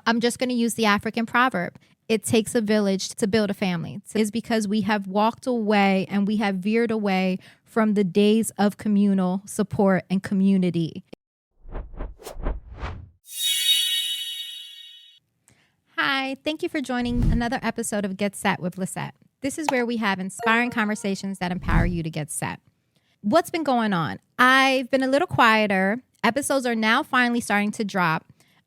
I'm just going to use the African proverb. It takes a village to build a family. It's because we have walked away and we have veered away from the days of communal support and community. Hi, thank you for joining another episode of Get Set with Lissette. This is where we have inspiring conversations that empower you to get set. What's been going on? I've been a little quieter. Episodes are now finally starting to drop.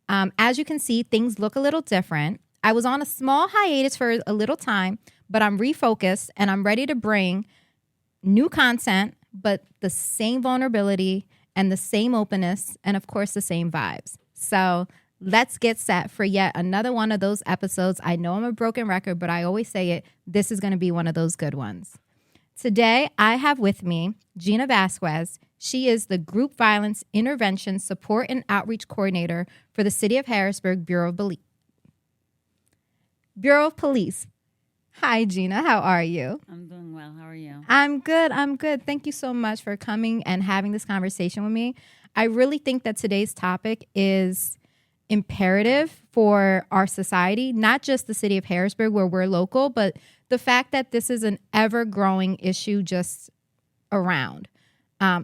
As you can see, things look a little different. I was on a small hiatus for a little time, but I'm refocused and I'm ready to bring new content, but the same vulnerability and the same openness and, of course, the same vibes. So let's get set for yet another one of those episodes. I know I'm a broken record, but I always say it. This is going to be one of those good ones. Today, I have with me Gina Vazquez. She is the Group Violence Intervention Support and Outreach Coordinator for the City of Harrisburg Bureau of Police. Hi, Gina. How are you? I'm doing well. How are you? I'm good. Thank you so much for coming and having this conversation with me. I really think that today's topic is imperative for our society, not just the city of Harrisburg where we're local, but the fact that this is an ever-growing issue just around.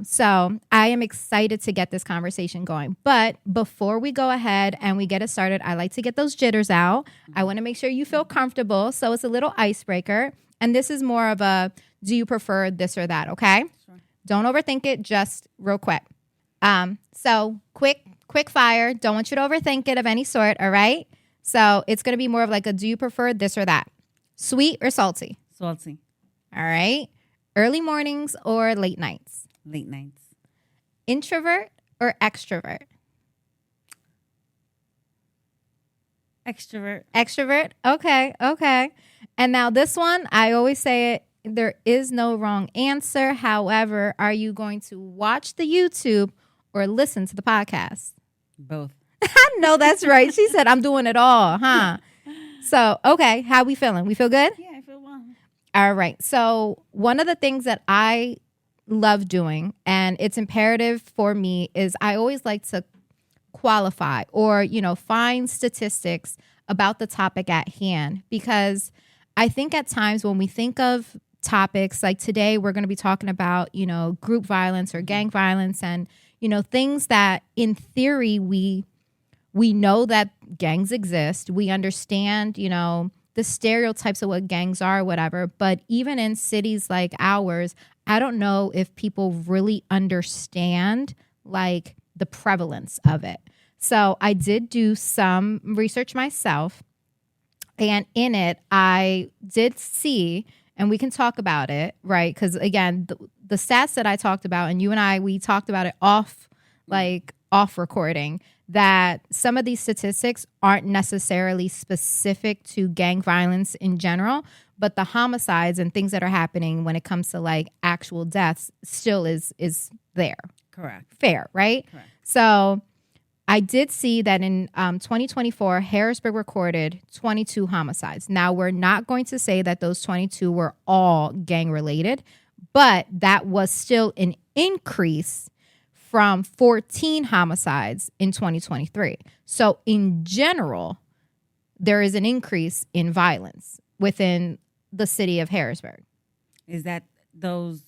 So I am excited to get this conversation going. But before we go ahead and we get it started, I like to get those jitters out. I want to make sure you feel comfortable. So it's a little icebreaker. And this is more of a, do you prefer this or that? Okay. Sure. Don't overthink it. Just real quick. So quick fire. Don't want you to overthink it of any sort. All right. So it's going to be more of like a, do you prefer this or that? Sweet or salty? Salty. All right. Early mornings or late nights? Late nights. Introvert or extrovert? Extrovert. Extrovert? Okay. And now this one, I always say it, there is no wrong answer. However, are you going to watch the YouTube or listen to the podcast? Both. I know that's right. She said, I'm doing it all, huh? So, okay. How we feeling? We feel good? Yeah, I feel well. All right. So one of the things that I love doing, and it's imperative for me, is I always like to qualify or, find statistics about the topic at hand, because I think at times when we think of topics like today, we're going to be talking about, group violence or gang violence and, things that in theory, we know that gangs exist. We understand, the stereotypes of what gangs are, whatever. But even in cities like ours, I don't know if people really understand like the prevalence of it. So I did do some research myself, and in it, I did see, and we can talk about it, right? Because again, the stats that I talked about, and you and I, we talked about it off recording, that some of these statistics aren't necessarily specific to gang violence in general, but the homicides and things that are happening when it comes to like actual deaths still is there. Correct. Fair, right? Correct. So I did see that in 2024, Harrisburg recorded 22 homicides. Now, we're not going to say that those 22 were all gang related, but that was still an increase from 14 homicides in 2023. So in general, there is an increase in violence within the city of Harrisburg. Is that those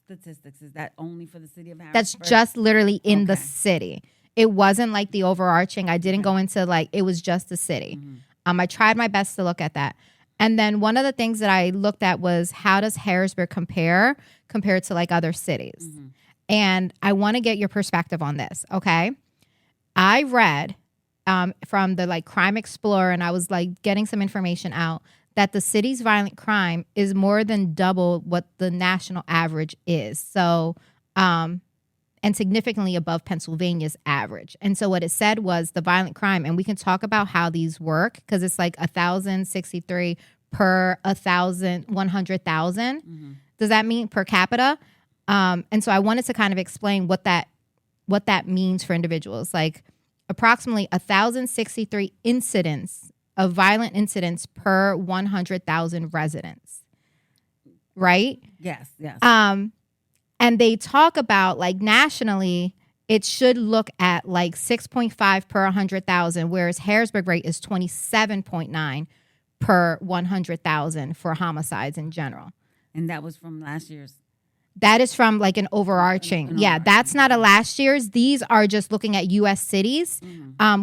statistics? Is that only for the city of Harrisburg? That's just literally in the city. It wasn't like the overarching. I didn't go into like, it was just the city. Mm-hmm. I tried my best to look at that. And then one of the things that I looked at was, how does Harrisburg compare to like other cities? Mm-hmm. And I want to get your perspective on this, okay? I read from the like Crime Explorer, and I was like getting some information out, that the city's violent crime is more than double what the national average is. So, and significantly above Pennsylvania's average. And so what it said was the violent crime, and we can talk about how these work, because it's like 1,063 per 100,000. Mm-hmm. Does that mean per capita? And so I wanted to kind of explain what that means for individuals. Like approximately 1,063 incidents of violent incidents per 100,000 residents. Right? Yes. And they talk about like nationally, it should look at like 6.5 per 100,000, whereas Harrisburg rate is 27.9 per 100,000 for homicides in general. And that was from last year's. That is from like an overarching. Yeah, that's not a last year's. These are just looking at U.S. cities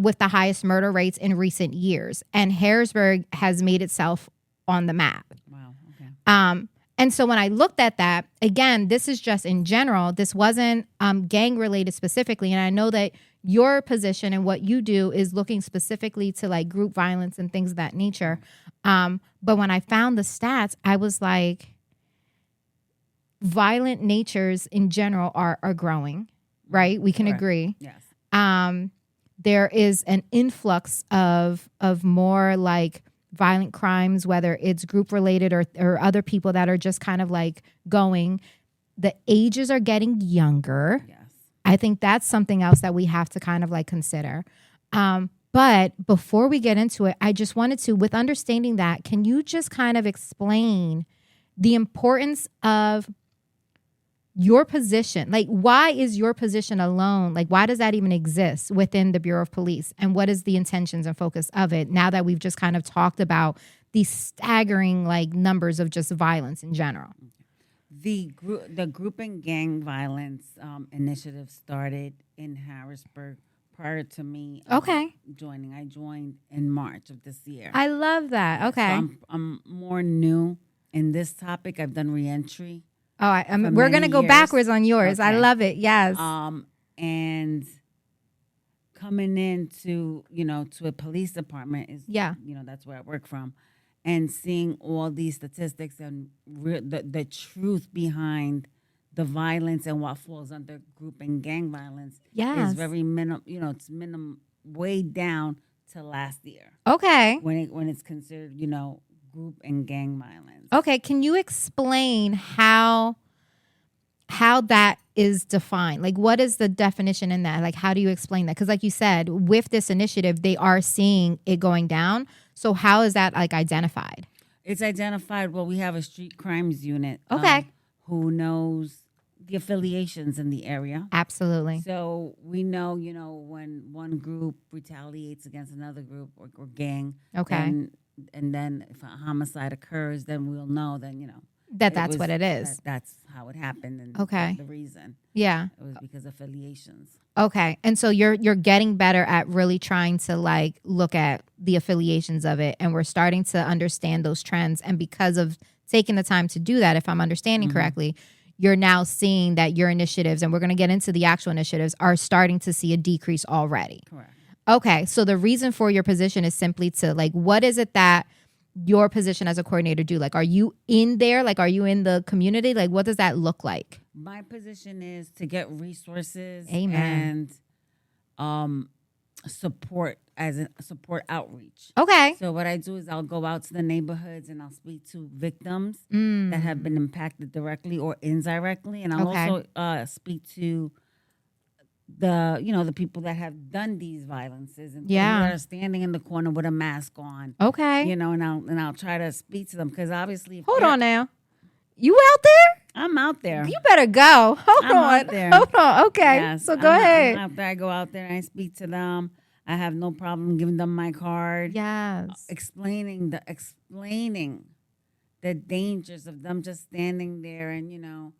with the highest murder rates in recent years. And Harrisburg has made itself on the map. Wow. Okay. And so when I looked at that, again, this is just in general. This wasn't gang related specifically. And I know that your position and what you do is looking specifically to like group violence and things of that nature. But when I found the stats, I was like, violent natures in general are growing, right? We can agree. Yes. There is an influx of more like violent crimes, whether it's group related or other people that are just kind of like going. The ages are getting younger. Yes. I think that's something else that we have to kind of like consider. But before we get into it, I just wanted to, with understanding that, can you just kind of explain the importance of your position? Like, why is your position alone? Like, why does that even exist within the Bureau of Police? And what is the intentions and focus of it now that we've just kind of talked about these staggering like numbers of just violence in general? The group and gang violence initiative started in Harrisburg prior to me joining. I joined in March of this year. I love that. Okay. So I'm more new in this topic. I've done reentry. Oh, we're going to go backwards on yours. Okay. I love it. Yes. And coming into, to a police department is, that's where I work from, and seeing all these statistics and the truth behind the violence and what falls under group and gang violence is very it's minimum, way down to last year. Okay. When it's considered, group and gang violence. Okay, can you explain how that is defined? Like, what is the definition in that? Like, how do you explain that? Because like you said, with this initiative, they are seeing it going down. So how is that like identified? It's identified. Well, we have a street crimes unit. Okay. Who knows the affiliations in the area. Absolutely. So we know, when one group retaliates against another group or gang. Okay. And then if a homicide occurs, then we'll know, that's what it is. That's how it happened. And the reason. Yeah. It was because of affiliations. Okay. And so you're getting better at really trying to like look at the affiliations of it. And we're starting to understand those trends. And because of taking the time to do that, if I'm understanding correctly, you're now seeing that your initiatives, and we're going to get into the actual initiatives, are starting to see a decrease already. Correct. Okay, so the reason for your position is simply to like, what is it that your position as a coordinator do? Like, are you in there? Like, are you in the community? Like, what does that look like? My position is to get resources Amen. and support outreach. Okay. So what I do is I'll go out to the neighborhoods and I'll speak to victims that have been impacted directly or indirectly, and I'll also speak to the people that have done these violences and that are standing in the corner with a mask on. Okay. And I'll try to speak to them because obviously. Hold on now. You out there? I'm out there. You better go. Hold on. Out there. Hold on. Okay. Yes, So go ahead. I'm out there. I go out there and I speak to them. I have no problem giving them my card. Yes. Explaining the dangers of them just standing there and,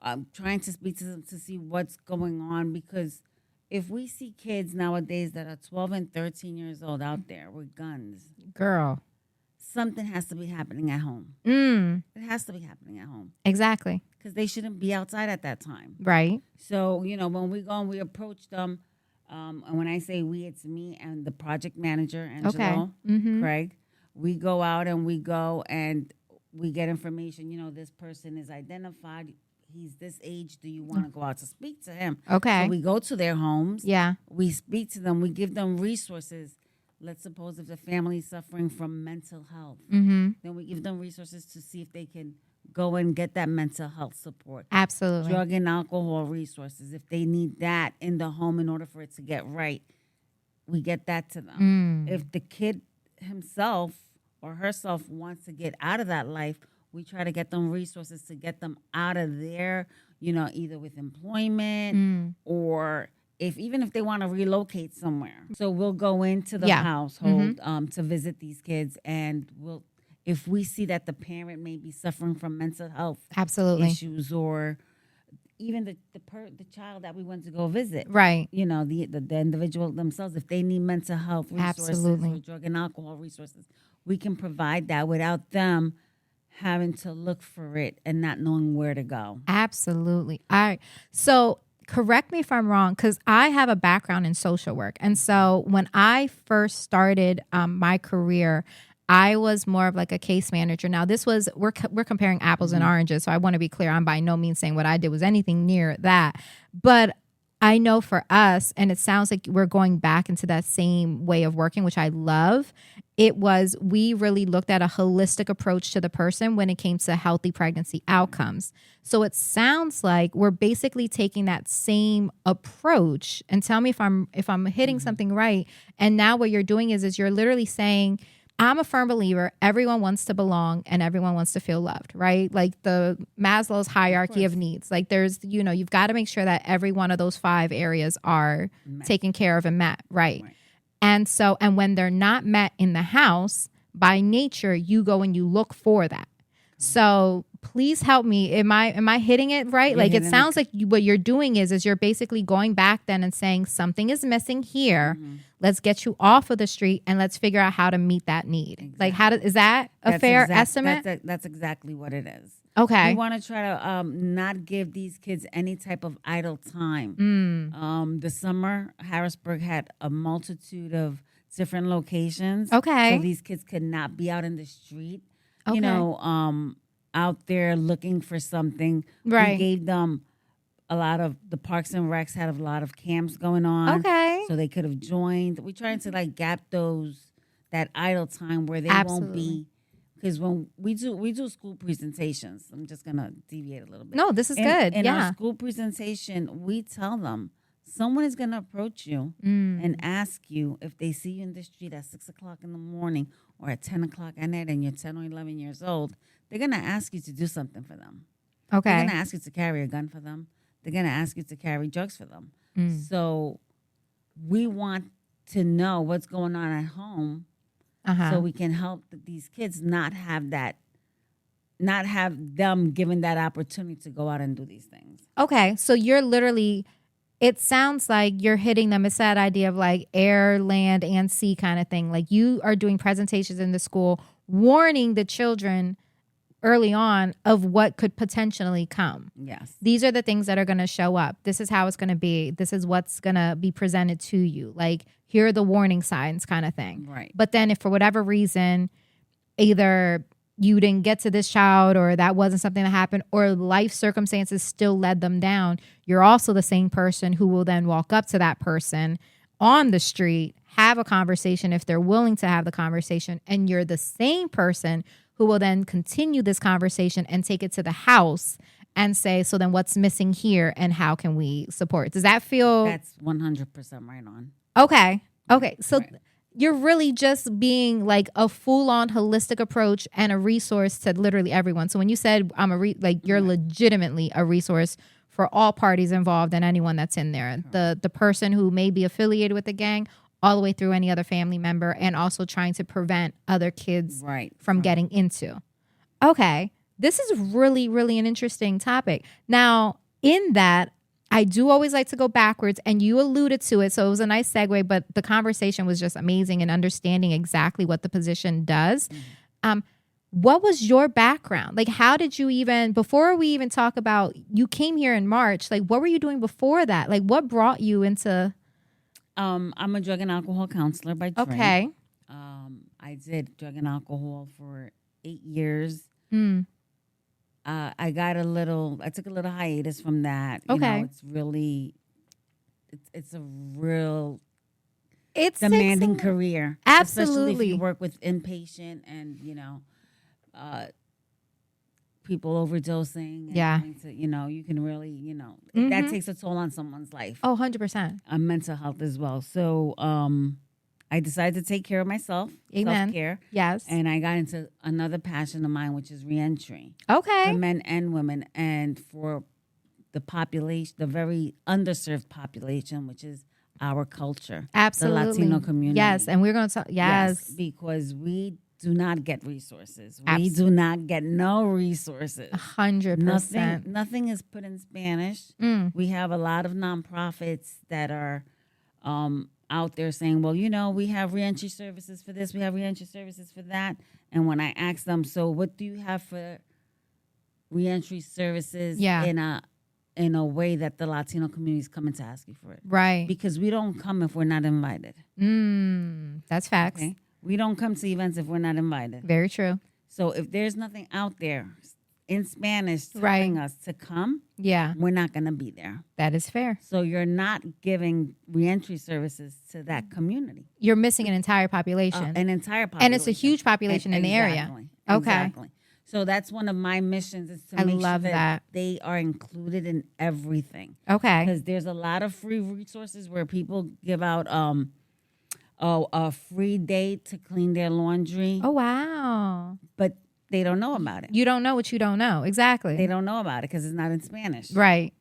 I'm trying to speak to them to see what's going on, because if we see kids nowadays that are 12 and 13 years old out there with guns, girl, something has to be happening at home. It has to be happening at home. Exactly. Because they shouldn't be outside at that time. Right. So, when we go and we approach them, and when I say we, it's me and the project manager, Angelo, Craig. We go out and we get information. This person is identified. He's this age. Do you want to go out to speak to him? Okay. So we go to their homes. Yeah. We speak to them. We give them resources. Let's suppose if the family is suffering from mental health, then we give them resources to see if they can go and get that mental health support. Absolutely. Drug and alcohol resources. If they need that in the home in order for it to get right, we get that to them. If the kid himself or herself wants to get out of that life, we try to get them resources to get them out of there, either with employment or even if they want to relocate somewhere. So we'll go into the household to visit these kids, and if we see that the parent may be suffering from mental health issues, or even the child that we went to go visit, right? You know, the individual themselves, if they need mental health resources or drug and alcohol resources, we can provide that without them having to look for it and not knowing where to go. Absolutely. All right. So correct me if I'm wrong, because I have a background in social work. And so when I first started my career, I was more of like a case manager. Now this was, we're comparing apples and oranges. So I want to be clear. I'm by no means saying what I did was anything near that. But I know for us, and it sounds like we're going back into that same way of working, which I love. We really looked at a holistic approach to the person when it came to healthy pregnancy outcomes. So it sounds like we're basically taking that same approach, and tell me if I'm hitting something right. And now what you're doing is you're literally saying, I'm a firm believer everyone wants to belong and everyone wants to feel loved, right? Like the Maslow's hierarchy of needs. Like there's, you've got to make sure that every one of those 5 areas are taken care of and met, right? And so, and when they're not met in the house, by nature, you go and you look for that. So please help me. Am I hitting it right? Like it sounds like what you're doing is you're basically going back then and saying something is missing here. Let's get you off of the street and let's figure out how to meet that need. Exactly. Like is that a fair estimate? That's exactly what it is. Okay. We want to try to not give these kids any type of idle time. The summer, Harrisburg had a multitude of different locations. Okay. So these kids could not be out in the street, out there looking for something. Right. We gave them a lot of, the Parks and Recs had a lot of camps going on. Okay. So they could have joined. We're trying to gap that idle time where they won't be. Because when we do school presentations, I'm just going to deviate a little bit. No, this is good. In our school presentation, we tell them someone is going to approach you and ask you if they see you in the street at 6 o'clock in the morning or at 10 o'clock at night and you're 10 or 11 years old. They're going to ask you to do something for them. Okay. They're going to ask you to carry a gun for them. They're going to ask you to carry drugs for them. So we want to know what's going on at home so we can help these kids not have them given that opportunity to go out and do these things. Okay. So you're literally, it sounds like you're hitting them. It's that idea of like air, land, and sea kind of thing. Like you are doing presentations in the school, warning the children early on of what could potentially come. Yes. These are the things that are going to show up. This is how it's going to be. This is what's going to be presented to you. Like, here are the warning signs kind of thing. Right. But then if for whatever reason, either you didn't get to this child or that wasn't something that happened or life circumstances still led them down, you're also the same person who will then walk up to that person on the street, have a conversation if they're willing to have the conversation, and you're the same person who will then continue this conversation and take it to the house and say, so then what's missing here and how can we support? Does that feel? That's 100% right on. Okay. So you're really just being like a full-on holistic approach and a resource to literally everyone. So when you said you're legitimately a resource for all parties involved and anyone that's in there, the person who may be affiliated with the gang, all the way through any other family member, and also trying to prevent other kids from getting into. Okay. This is really, really an interesting topic. Now, in that, I do always like to go backwards, and you alluded to it, so it was a nice segue, but the conversation was just amazing in understanding exactly what the position does. What was your background? Like, how did you even, before we even talk about, you came here in March, like, what were you doing before that? Like, what brought you into... I'm a drug and alcohol counselor by trade. Okay. I did drug and alcohol for 8 years. I took a little hiatus from that. Okay. It's a real demanding career. Absolutely. Especially if you work with inpatient and, people overdosing. And you can really, that takes a toll on someone's life. Oh, 100%. On mental health as well. So I decided to take care of myself. Amen. Self-care. Yes. And I got into another passion of mine, which is reentry. Okay. For men and women. And for the population, the very underserved population, which is our culture. Absolutely. The Latino community. Yes, and we're going to talk, yes. Because we do not get resources. We do not get no resources. 100%. Nothing is put in Spanish. We have a lot of nonprofits that are out there saying, well, we have reentry services for this, we have reentry services for that. And when I ask them, so what do you have for reentry services in a way that the Latino community is coming to ask you for it? Right. Because we don't come if we're not invited. That's facts. Okay? We don't come to events if we're not invited. Very true. So if there's nothing out there in Spanish telling us to come, we're not going to be there. That is fair. So you're not giving reentry services to that community. You're missing an entire population. And it's a huge population in the area. Okay. Exactly. So that's one of my missions is to make sure that they are included in everything. Okay. Because there's a lot of free resources where people give out a free day to clean their laundry. Oh, wow. But they don't know about it. You don't know what you don't know. Exactly. They don't know about it because it's not in Spanish. Right.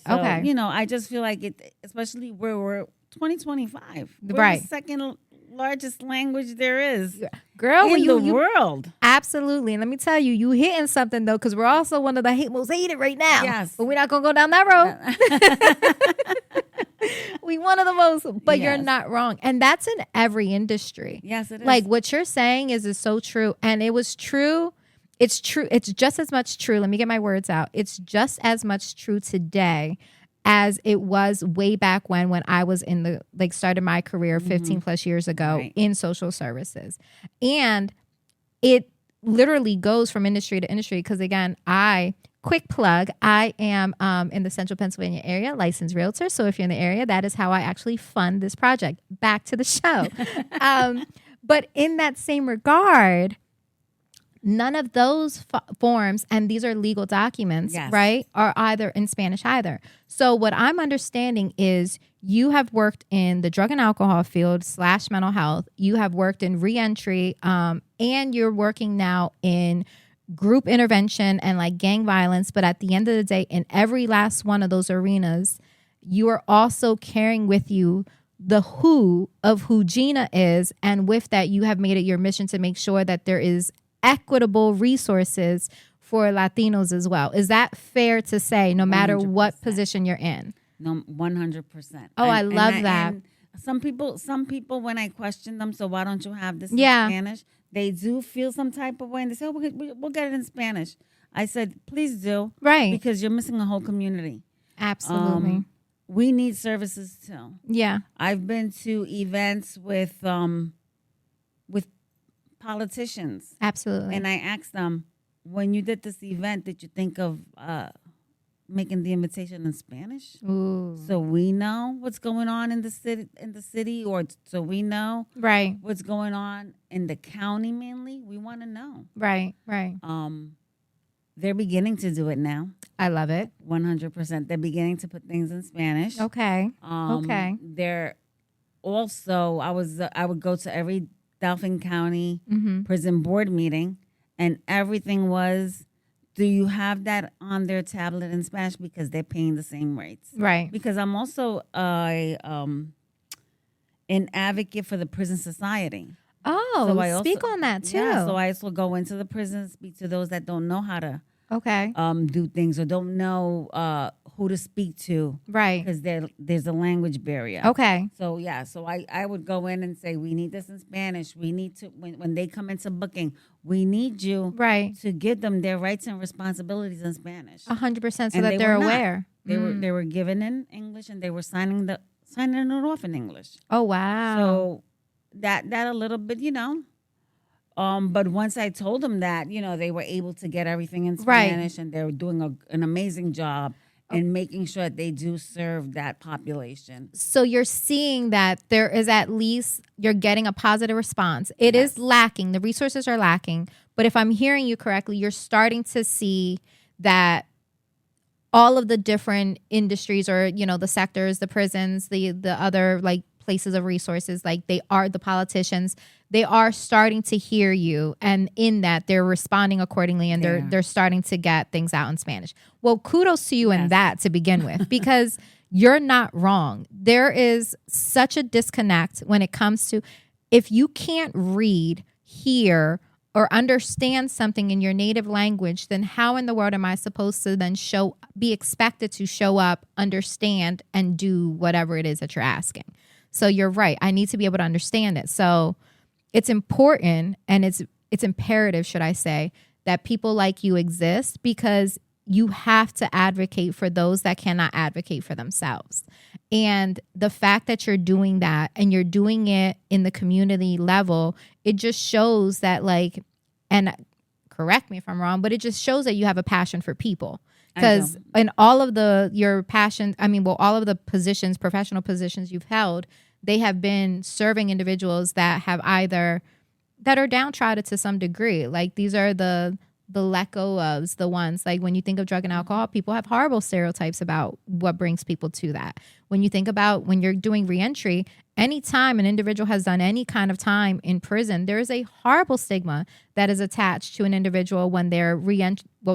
So, okay. I just feel like it, especially where we're 2025. We're the second largest language there is. Girl, in the world. Absolutely. And let me tell you, you hitting something though, because we're also one of the most hated right now. Yes. But we're not going to go down that road. We one of the most, but you're not wrong. And that's in every industry. Yes, it is. Like what you're saying is so true. And it was true. It's true. It's just as much true. Let me get my words out. It's just as much true today as it was way back when I was in the, started my career 15 plus years ago in social services. And it literally goes from industry to industry. Because again, quick plug, I am in the central Pennsylvania area, licensed realtor. So if you're in the area, that is how I actually fund this project. Back to the show. But in that same regard, none of those forms, and these are legal documents, right, are either in Spanish either. So what I'm understanding is you have worked in the drug and alcohol field / mental health. You have worked in reentry, and you're working now in group intervention and gang violence. But at the end of the day, in every last one of those arenas, you are also carrying with you the who of who Gina is. And with that, you have made it your mission to make sure that there is equitable resources for Latinos as well. Is that fair to say, no matter 100%. What position you're in? No, 100%. Oh, I love that. And some people, when I question them, so why don't you have this in Spanish? They do feel some type of way, and they say, we'll get it in Spanish. I said, please do. Right. Because you're missing a whole community. Absolutely. We need services too. Yeah. I've been to events with politicians. Absolutely. And I asked them, when you did this event, did you think of making the invitation in Spanish? Ooh. So we know what's going on in the city, or so we know what's going on in the county mainly. We want to know. Right. They're beginning to do it now. I love it. 100%. They're beginning to put things in Spanish. Okay. They're also, I would go to every Dauphin County prison board meeting, and everything was, do you have that on their tablet in Spanish? Because they're paying the same rates. Right. Because I'm also an advocate for the prison society. Oh, so speak on that too. Yeah, so I also go into the prisons, speak to those that don't know how to do things or don't know who to speak to. Right. Because there's a language barrier. Okay. So, so I would go in and say, we need this in Spanish. We need to, when they come into booking, we need you to give them their rights and responsibilities in Spanish. 100% so that they're aware. They were given in English, and they were signing it off in English. Oh, wow. So that a little bit, but once I told them that, they were able to get everything in Spanish, and they were doing an amazing job in making sure that they do serve that population. So you're seeing that there is at least, you're getting a positive response. It is lacking. The resources are lacking. But if I'm hearing you correctly, you're starting to see that all of the different industries or, the sectors, the prisons, the other places of resources, like they are the politicians, they are starting to hear you, and in that they're responding accordingly, and they're starting to get things out in Spanish. Well, kudos to you in that to begin with, because you're not wrong. There is such a disconnect when it comes to, if you can't read, hear, or understand something in your native language, then how in the world am I supposed to then be expected to show up, understand, and do whatever it is that you're asking? So you're right. I need to be able to understand it. So it's important, and it's imperative, should I say, that people like you exist, because you have to advocate for those that cannot advocate for themselves. And the fact that you're doing that, and you're doing it in the community level, it just shows that, like, and correct me if I'm wrong, but it just shows that you have a passion for people. Because in all of your passion, all of the positions, professional positions you've held, they have been serving individuals that are downtrodden to some degree. Like, these are the let go ofs, the ones, like, when you think of drug and alcohol, people have horrible stereotypes about what brings people to that. When you think about when you're doing reentry, anytime an individual has done any kind of time in prison, there is a horrible stigma that is attached to an individual when they're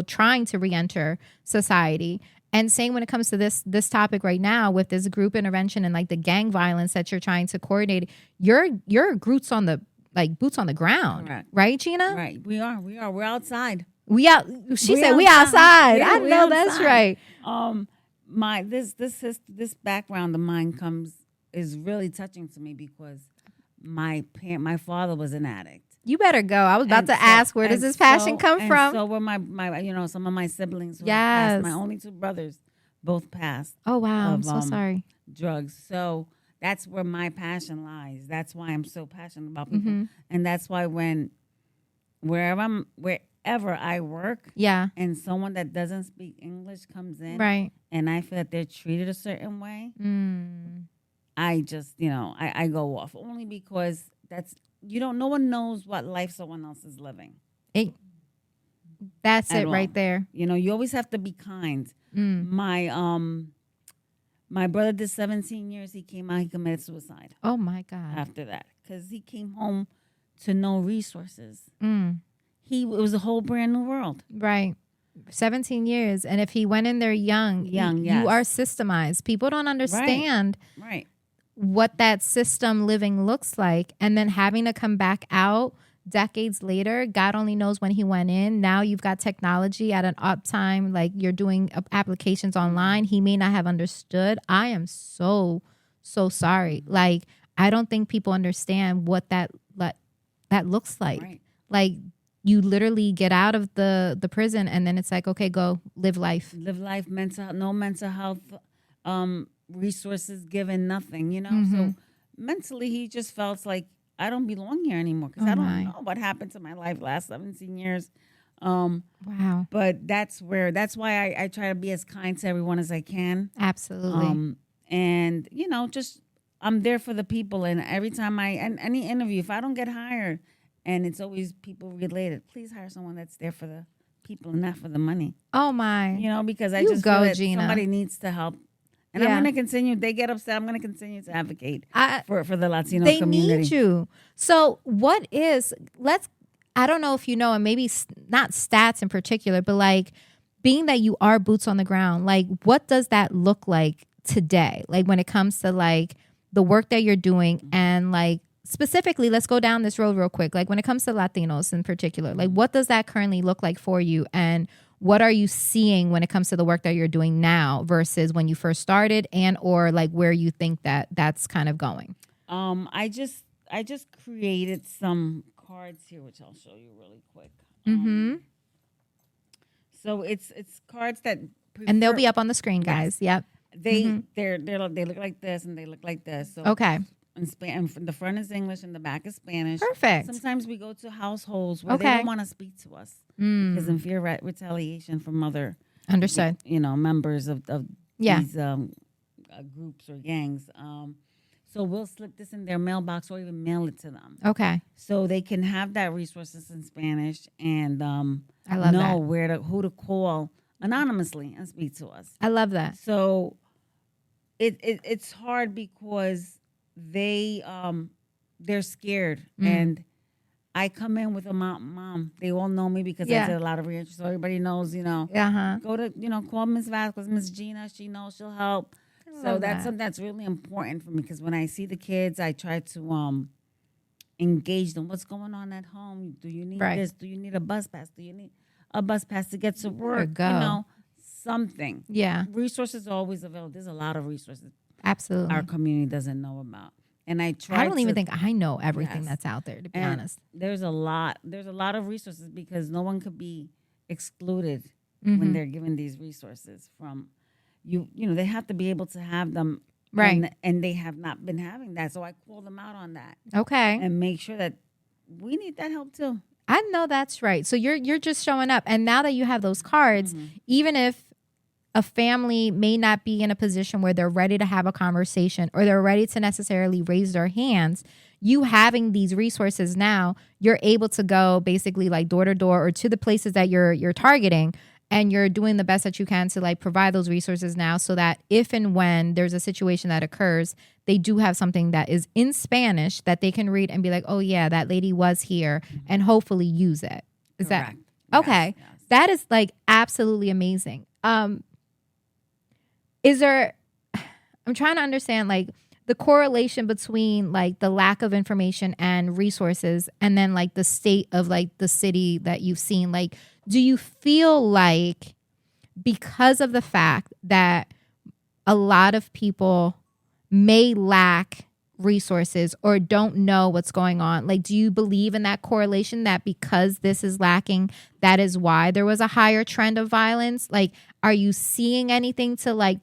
trying to reenter society. And same when it comes to this topic right now with this group intervention and like the gang violence that you're trying to coordinate, you're boots on the ground. Correct. Right, Gina? Right. We are. We're outside. We outside. Yeah, I know that's right. This background of mine is really touching to me, because my father was an addict. You better go. I was about to ask, where does this passion come from? So were my some of my siblings who passed. My only two brothers both passed. Oh wow, I'm so sorry. Drugs. So that's where my passion lies. That's why I'm so passionate about people. And that's why wherever I work, and someone that doesn't speak English comes in, right, and I feel that they're treated a certain way, I just, I go off, only because no one knows what life someone else is living. That's it right there. You always have to be kind. My brother did 17 years. He came out, he committed suicide. Oh, my God. After that, because he came home to no resources. It was a whole brand new world. Right. 17 years. And if he went in there young, you are systemized. People don't understand what that system living looks like. And then having to come back out decades later, God only knows when he went in. Now you've got technology at an uptime, like you're doing applications online. He may not have understood. I am so sorry. Like, I don't think people understand what that looks like. Right. Like, you literally get out of the prison, and then it's like, okay, go live life. No mental health resources given, nothing, So mentally he just felt like, I don't belong here anymore, because I don't know what happened to my life last 17 years. Wow. But that's why I try to be as kind to everyone as I can. Absolutely. And, just I'm there for the people. And every time any interview, if I don't get hired, and it's always people related, please hire someone that's there for the people and not for the money. Oh, my. Because I just feel that somebody needs to help. And I'm going to continue. They get upset. I'm going to continue to advocate for the Latino community. They need you. So I don't know if you know, and maybe not stats in particular, but like, being that you are boots on the ground, like, what does that look like today? Like, when it comes to like the work that you're doing, and like, specifically, let's go down this road real quick. Like, when it comes to Latinos in particular, like, what does that currently look like for you? And what are you seeing when it comes to the work that you're doing now versus when you first started, and or like where you think that's kind of going? I just created some cards here, which I'll show you really quick. So it's cards that and they'll be up on the screen, guys. Yep. They look like this, and they look like this. So okay. And the front is English and the back is Spanish. Perfect. Sometimes we go to households where they don't want to speak to us because in fear of retaliation from other understood, members of these groups or gangs. So we'll slip this in their mailbox or even mail it to them. Okay. So they can have that resources in Spanish and I love know who to call anonymously and speak to us. I love that. So it's hard because they're scared. And I come in with a mom. They all know me because I did a lot of reentry, so everybody knows, go to, call Miss Vazquez, Miss Gina. She knows, she'll help. So that's something that's really important for me, because when I see the kids, I try to engage them. What's going on at home? Do you need this? Do you need a bus pass? Do you need a bus pass to get to work? Something. Yeah. Resources are always available. There's a lot of resources. Absolutely. Our community doesn't know about. And I don't even think I know everything that's out there, to be honest. There's a lot of resources, because no one could be excluded when they're given these resources from you. They have to be able to have them. Right. And they have not been having that. So I call them out on that. Okay. And make sure that we need that help too. I know that's right. So you're just showing up. And now that you have those cards, even if a family may not be in a position where they're ready to have a conversation or they're ready to necessarily raise their hands, you having these resources now, you're able to go basically like door to door or to the places that you're targeting, and you're doing the best that you can to like provide those resources now, so that if and when there's a situation that occurs, they do have something that is in Spanish that they can read and be like, oh yeah, that lady was here, and hopefully use it. Is Correct. that okay? Yes. That is like absolutely amazing. Is there, I'm trying to understand like the correlation between like the lack of information and resources, and then like the state of like the city that you've seen. Like, do you feel like because of the fact that a lot of people may lack resources or don't know what's going on, like, do you believe in that correlation, that because this is lacking, that is why there was a higher trend of violence? Like, are you seeing anything to like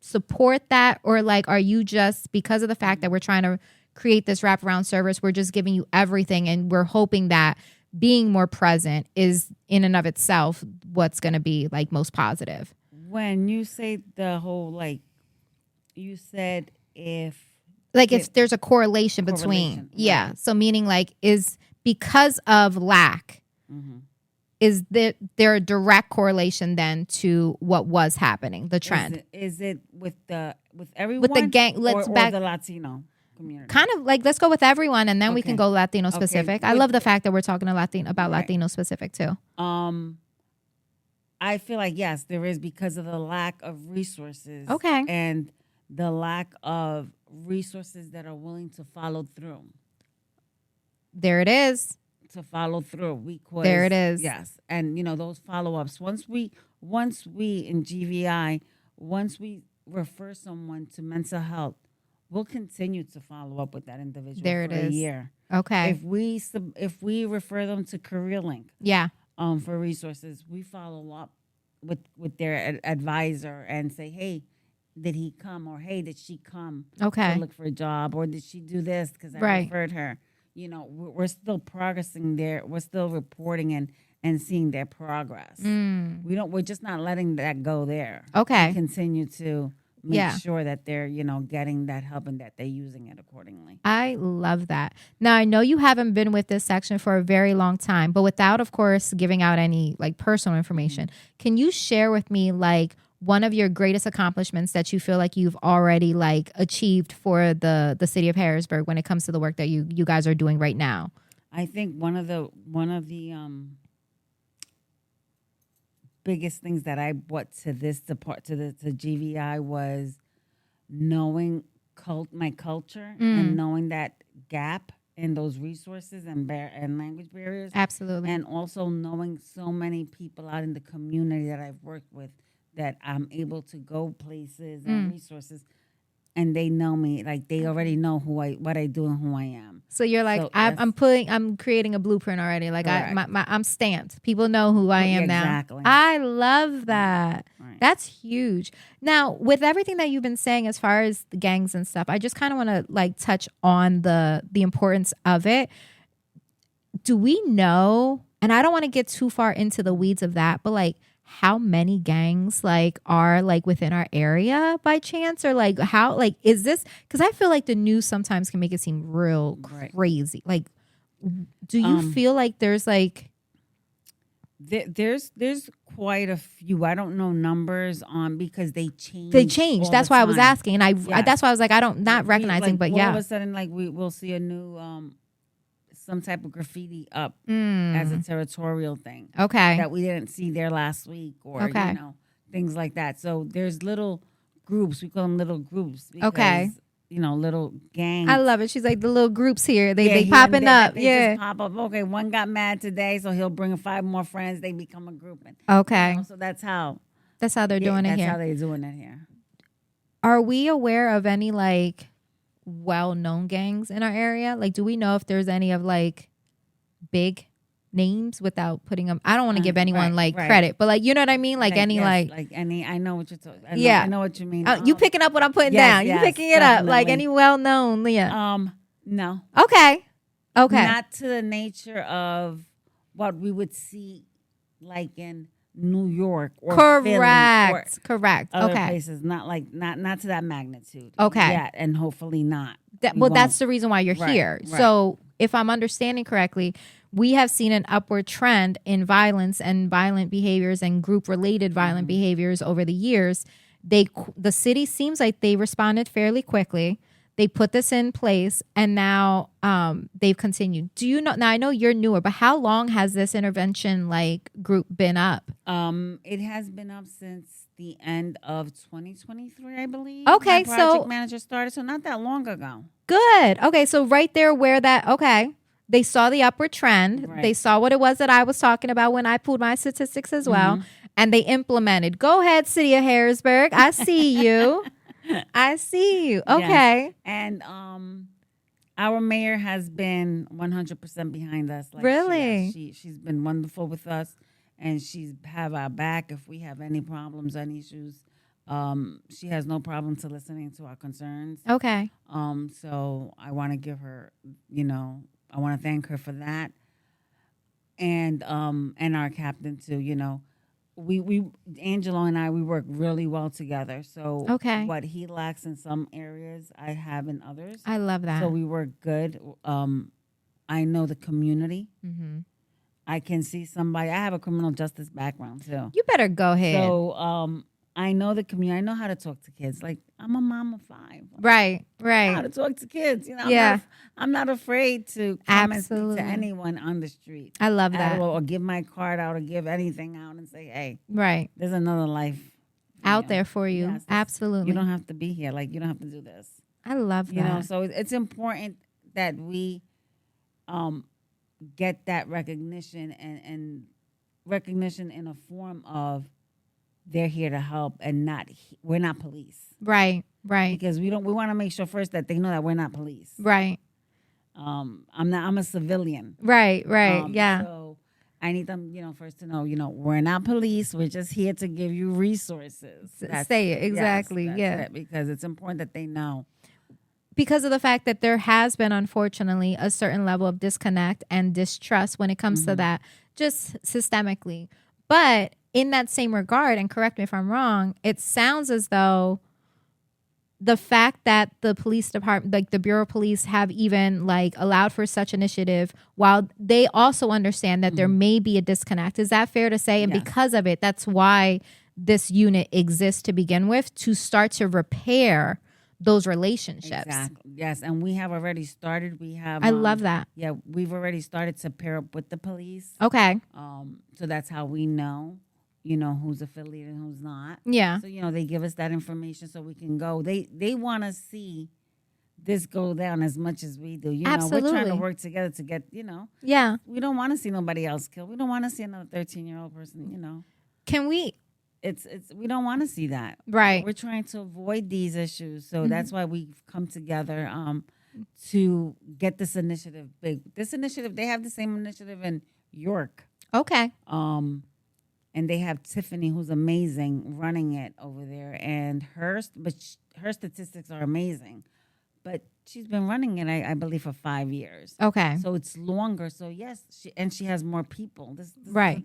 support that, or like, are you just, because of the fact that we're trying to create this wraparound service, we're just giving you everything and we're hoping that being more present is in and of itself what's going to be like most positive? When you say the whole, like, you said if there's a correlation between, right. So meaning like, is because of lack, is there a direct correlation then to what was happening, the trend? Is it with everyone? With the gang, or the Latino community? Kind of like, let's go with everyone, and then we can go Latino specific. I love the fact that we're talking about Latino specific too. I feel like, yes, there is, because of the lack of resources. Okay. And the lack of resources that are willing to follow through. There it is. To follow through. Because, there it is. Yes. And, those follow-ups. Once we in GVI, once we refer someone to mental health, we'll continue to follow up with that individual for a year. Okay. If we refer them to CareerLink, for resources, we follow up with their advisor and say, hey, did he come, or hey, did she come to look for a job, or did she do this because I referred her? We're still progressing there. We're still reporting and seeing their progress. We're just not letting that go there. Okay. We continue to make sure that they're, getting that help and that they're using it accordingly. I love that. Now, I know you haven't been with this section for a very long time, but without, of course, giving out any like personal information, can you share with me like one of your greatest accomplishments that you feel like you've already like achieved for the city of Harrisburg when it comes to the work that you guys are doing right now? I think one of the biggest things that I brought to this to GVI was knowing my culture and knowing that gap in those resources and language barriers. Absolutely. And also knowing so many people out in the community that I've worked with, that I'm able to go places and resources, and they know me, like they already know what I do and who I am. So you're like, so I'm creating a blueprint already. Like I'm stamped. People know who I am now. Exactly. I love that. Right. That's huge. Now, with everything that you've been saying as far as the gangs and stuff, I just kind of want to like touch on the importance of it. Do we know, and I don't want to get too far into the weeds of that, but like, how many gangs like are like within our area by chance, or like how, like, is this, because I feel like the news sometimes can make it seem real crazy. Like, do you feel like there's like, There's quite a few. I don't know numbers on because they change. They change. That's why I was asking, and that's why I was like, I don't not recognizing, but all of a sudden, like we'll see a new some type of graffiti up as a territorial thing. Okay, that we didn't see there last week, or things like that. So there's little groups. We call them little groups. Because, little gangs. I love it. She's like the little groups here. They popping up. They just pop up. Okay, one got mad today, so he'll bring 5 more friends. They become a group. And, okay. So that's how they're doing it here. That's how they're doing it here. Are we aware of any like well-known gangs in our area? Like, do we know if there's any of like big names without putting them? I don't want to give anyone credit, but like, you know what I mean? Like any like any. I know what you're talking. I know what you mean. You picking up what I'm putting down? You picking it up? Like any well-known? No. Okay. Not to the nature of what we would see, like in New York or Philly or correct. Other places. Not to that magnitude. Okay. Yeah, and hopefully not. That's the reason why you're here. Right. So if I'm understanding correctly, we have seen an upward trend in violence and violent behaviors and group-related violent behaviors over the years. The city seems like they responded fairly quickly. They put this in place, and now they've continued. Do you know? Now I know you're newer, but how long has this intervention group been up? It has been up since the end of 2023, I believe. Okay, my project manager started, so not that long ago. Good. Okay, so right there, they saw the upward trend. Right. They saw what it was that I was talking about when I pulled my statistics as well, and they implemented. Go ahead, City of Harrisburg. I see you. I see you. Okay. Yes. And our mayor has been 100% behind us. Really? She's been wonderful with us, and she's have our back if we have any problems, any issues. She has no problem to listening to our concerns. Okay. So I want to give her, I want to thank her for that, and our captain too. We Angelo and I, we work really well together. So what he lacks in some areas, I have in others. I love that. So we work good. I know the community. Mm-hmm. I can see somebody. I have a criminal justice background too. You better go ahead. So I know the community. I know how to talk to kids. Like, I'm a mom of 5. Right. I know how to talk to kids. I'm not afraid to come and speak to anyone on the street. I love that. Or give my card out or give anything out and say, hey, right, there's another life out there for you. Yes, absolutely. You don't have to be here. Like, you don't have to do this. I love that. So it's important that we get that recognition and recognition in a form of they're here to help and we're not police. Right. Because we want to make sure first that they know that we're not police. Right. I'm a civilian. Right. Yeah. So I need them, first to know, we're not police. We're just here to give you resources. Say it. Exactly. That's it, because it's important that they know. Because of the fact that there has been, unfortunately, a certain level of disconnect and distrust when it comes to that, just systemically. But in that same regard, and correct me if I'm wrong, it sounds as though the fact that the police department, like the Bureau of Police, have even allowed for such initiative, while they also understand that there may be a disconnect. Is that fair to say? And because of it, that's why this unit exists to begin with, to start to repair those relationships. Exactly. Yes, and we have already started. I love that. Yeah, we've already started to pair up with the police. Okay. So that's how we know. Who's affiliated and who's not. Yeah. So, they give us that information so we can go. They want to see this go down as much as we do. Absolutely. We're trying to work together to get, Yeah. We don't want to see nobody else killed. We don't want to see another 13-year-old person, Can we? We don't want to see that. Right. We're trying to avoid these issues. So that's why we've come together to get this initiative big. This initiative, they have the same initiative in York. Okay. And they have Tiffany, who's amazing, running it over there. And her statistics are amazing. But she's been running it, I believe, for 5 years. Okay. So it's longer. So, yes, she has more people. Right.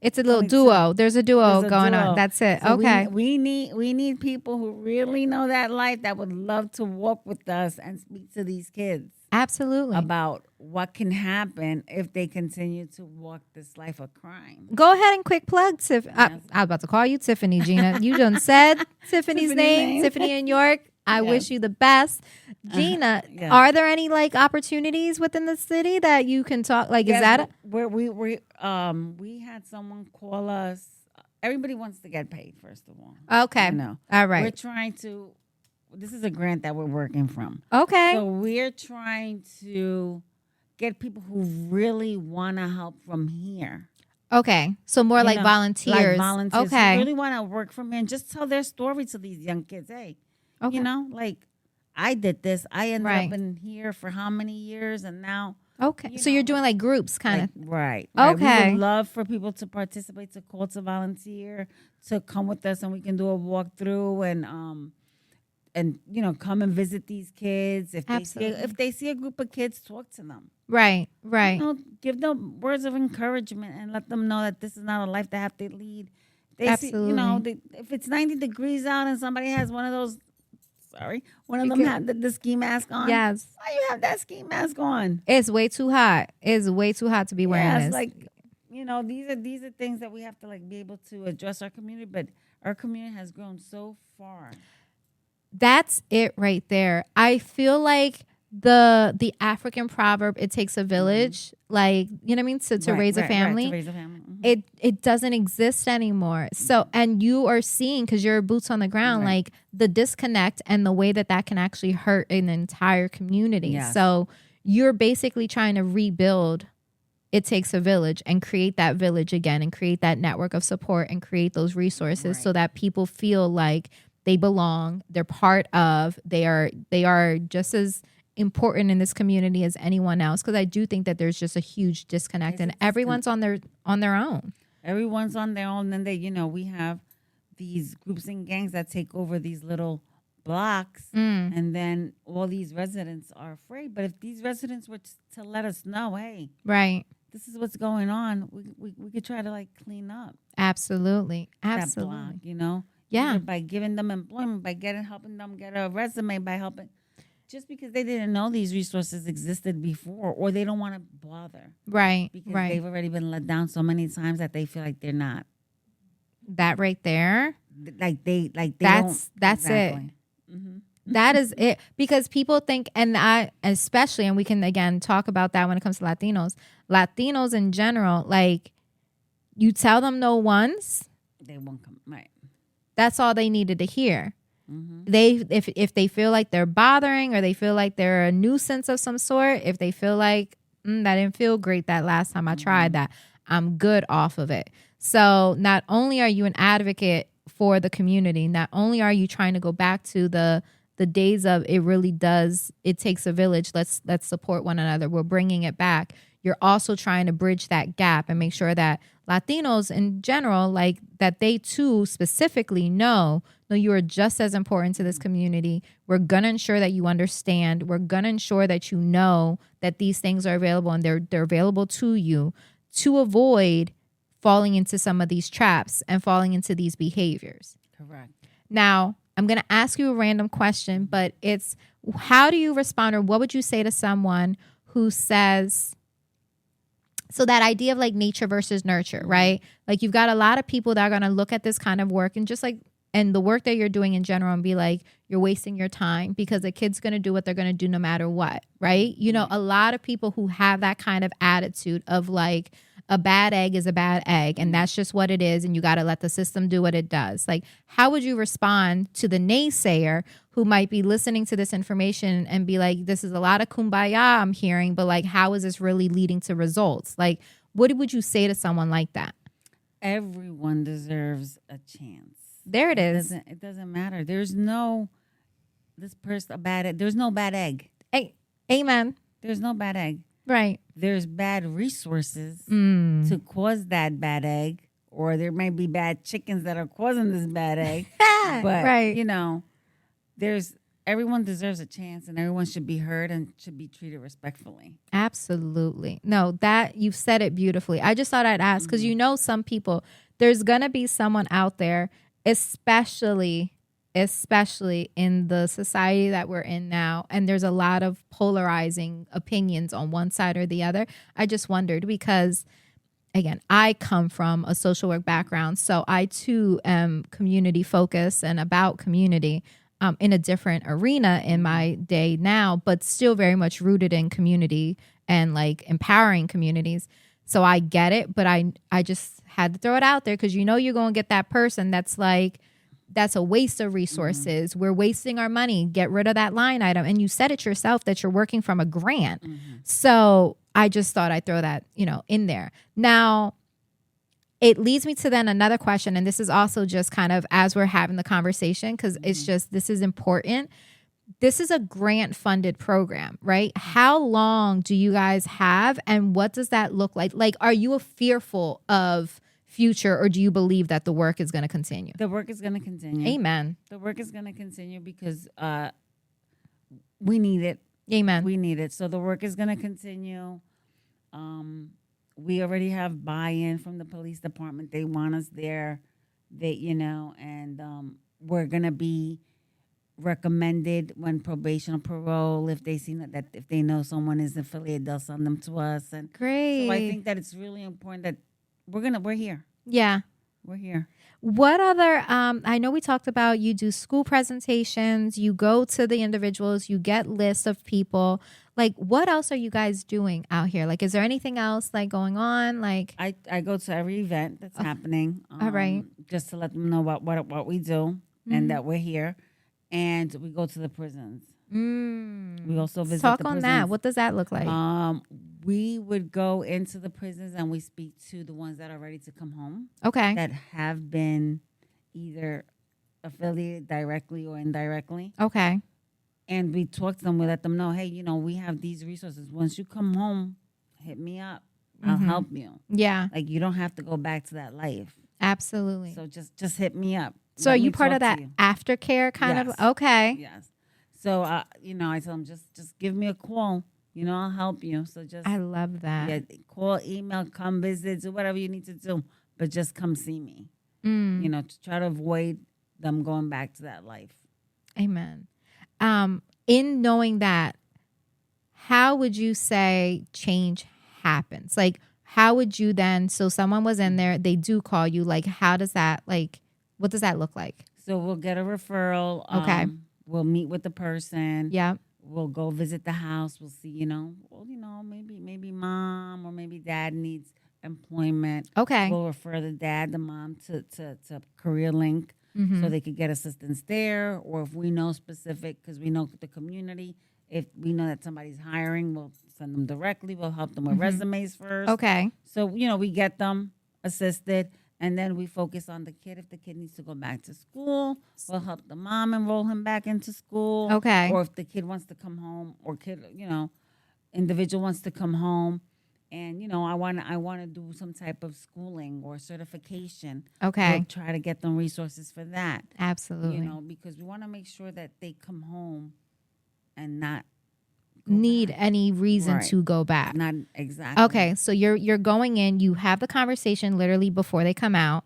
It's a little duo. There's a duo going on. That's it. So okay. We need people who really know that life, that would love to walk with us and speak to these kids. Absolutely. About what can happen if they continue to walk this life of crime. Go ahead and quick plug, Tiff. I was about to call you Tiffany, Gina. You done said Tiffany's name, Tiffany in York. I wish you the best. Gina, are there any like opportunities within the city that you can talk? Like, is that we had someone call us. Everybody wants to get paid, first of all. Okay. All right. We're trying to. This is a grant that we're working from. Okay. So we're trying to get people who really want to help from here. Okay. So more like volunteers. Like volunteers. Okay. Who really want to work from here and just tell their story to these young kids. Hey, you know, like I did this. I ended up in here for how many years and now. Okay. So you're doing like groups kind of. Right. Okay. We would love for people to participate, to call to volunteer, to come with us and we can do a walkthrough and you know, come and visit these kids. If they see a group of kids, talk to them. Right. You know, give them words of encouragement and let them know that this is not a life they have to lead. Absolutely. See, you know, if it's 90 degrees out and somebody has one of those, one of them had the ski mask on. Yes. Why you have that ski mask on? It's way too hot. It's way too hot to be wearing this. Like, you know, these are things that we have to like be able to address our community, but our community has grown so far. That's it right there. I feel like the African proverb, it takes a village, like, you know what I mean, to raise a family. To raise a family. It doesn't exist anymore. So, and you are seeing, because you're boots on the ground, like the disconnect and the way that can actually hurt an entire community. Yes. So you're basically trying to rebuild It Takes a Village and create that village again and create that network of support and create those resources so that people feel like they belong, they're part of, they are just as important in this community as anyone else, because I do think that there's just a huge disconnect and everyone's on their own. Everyone's on their own. And we have these groups and gangs that take over these little blocks and then all these residents are afraid. But if these residents were to let us know, hey, this is what's going on, we could try to like clean up. Absolutely. That block, Yeah. Either by giving them employment, by helping them get a resume, by helping. Just because they didn't know these resources existed before, or they don't want to bother. Right. Because they've already been let down so many times that they feel like they're not. That right there. That's it. Mm-hmm. That is it. Because people think, and we can again talk about that when it comes to Latinos in general, like you tell them no once, they won't come. Right. That's all they needed to hear. Mm-hmm. If they feel like they're bothering or they feel like they're a nuisance of some sort, if they feel like that didn't feel great that last time I tried that, I'm good off of it. So not only are you an advocate for the community, not only are you trying to go back to the days of it takes a village, let's support one another, we're bringing it back. You're also trying to bridge that gap and make sure that Latinos in general, like that they too specifically know you are just as important to this community. We're going to ensure that you understand. We're going to ensure that you know that these things are available and they're available to you to avoid falling into some of these traps and falling into these behaviors. Correct. Now, I'm going to ask you a random question, but it's how do you respond, or what would you say to someone who says, so that idea of like nature versus nurture, right? Like you've got a lot of people that are going to look at this kind of work and just like, and the work that you're doing in general and be like, you're wasting your time because the kid's going to do what they're going to do no matter what, right? A lot of people who have that kind of attitude of like, a bad egg is a bad egg and that's just what it is and you got to let the system do what it does. Like, how would you respond to the naysayer who might be listening to this information and be like, this is a lot of kumbaya I'm hearing, but like, how is this really leading to results? Like, what would you say to someone like that? Everyone deserves a chance. There it is. It doesn't matter. There's no bad egg. There's no bad egg. Hey, amen. There's no bad egg. Right. There's bad resources to cause that bad egg, or there may be bad chickens that are causing this bad egg. But everyone deserves a chance, and everyone should be heard and should be treated respectfully. Absolutely. No, that you've said it beautifully. I just thought I'd ask because some people, there's gonna be someone out there, especially especially in the society that we're in now. And there's a lot of polarizing opinions on one side or the other. I just wondered because, again, I come from a social work background. So I too am community focused and about community in a different arena in my day now, but still very much rooted in community and like empowering communities. So I get it, but I just had to throw it out there because you're going to get that person that's like, that's a waste of resources. Mm-hmm. We're wasting our money. Get rid of that line item. And you said it yourself that you're working from a grant. Mm-hmm. So I just thought I'd throw that, in there. Now, it leads me to then another question. And this is also just kind of as we're having the conversation, because mm-hmm. it's just, this is important. This is a grant funded program, right? How long do you guys have and what does that look like? Like, are you fearful of future or do you believe that the work is going to continue? The work is going to continue. Amen. The work is going to continue because we need it. Amen. We need it. So the work is going to continue. We already have buy-in from the police department. They want us there. And we're going to be recommended when probation or parole, if they see that if they know someone is affiliated, they'll send them to us. And great. So I think that it's really important that we're here. Yeah. We're here. What other, I know we talked about you do school presentations, you go to the individuals, you get lists of people. Like, what else are you guys doing out here? Like, is there anything else like going on? Like, I go to every event that's happening. All right. Just to let them know about what we do mm-hmm. and that we're here. And we go to the prisons. We also visit Talk the on prisons. That. What does that look like? We would go into the prisons and we speak to the ones that are ready to come home. Okay. That have been either affiliated directly or indirectly. Okay. And we talk to them. We let them know, hey, we have these resources. Once you come home, hit me up. Mm-hmm. I'll help you. Yeah. Like, you don't have to go back to that life. Absolutely. So just hit me up. So are you part of that aftercare kind yes. of? Okay. Yes. So, I tell them, just give me a call. I'll help you. So I love that. Yeah, call, email, come visit, do whatever you need to do. But just come see me. To try to avoid them going back to that life. Amen. In knowing that, how would you say change happens? Like, how would you then, so someone was in there, they do call you, like, how does that, like, what does that look like? So we'll get a referral. Okay. We'll meet with the person. Yeah. We'll go visit the house. We'll see, maybe mom or maybe dad needs employment. Okay. We'll refer the dad, the mom to Career Link mm-hmm. so they could get assistance there. Or if we know specific, because we know the community, if we know that somebody's hiring, we'll send them directly. We'll help them with mm-hmm. resumes first. Okay. So, we get them assisted. And then we focus on the kid. If the kid needs to go back to school, we'll help the mom enroll him back into school. Okay. Or if the kid wants to come home, or individual wants to come home, and I want to do some type of schooling or certification. Okay. We'll try to get them resources for that. Absolutely. Because we want to make sure that they come home and not need any reason to go back. Not exactly. Okay, so you're going in, you have the conversation literally before they come out.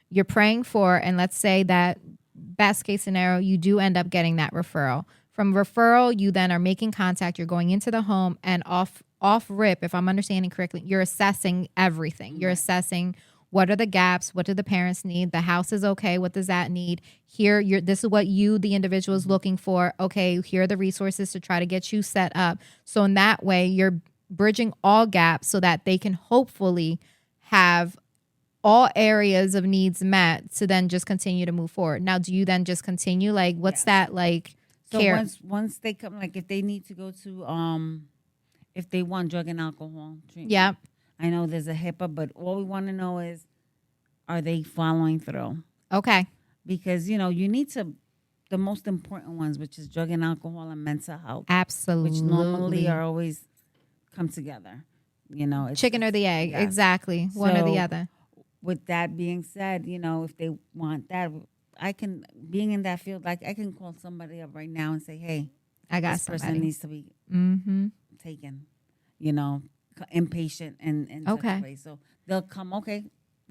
You're praying for, and let's say that best case scenario, you do end up getting that referral. From referral, you then are making contact, you're going into the home, and off rip, if I'm understanding correctly, you're assessing everything. You're assessing what are the gaps, what do the parents need, the house is okay, what does that need? Here, this is what the individual is looking for. Okay, here are the resources to try to get you set up. So in that way, you're bridging all gaps so that they can hopefully have all areas of needs met to then just continue to move forward. Now, do you then just continue? Like, what's that like? So care? once they come, like if they need to go to, if they want drug and alcohol treatment. Yeah. I know there's a HIPAA, but all we want to know is, are they following through? Okay. Because, you need the most important ones, which is drug and alcohol and mental health. Absolutely. Which normally are always come together. It's chicken or the egg. Yes. Exactly. One or the other. With that being said, if they want that, being in that field, like I can call somebody up right now and say, hey, I got this somebody. person needs to be taken, inpatient and such a way. So they'll come, okay,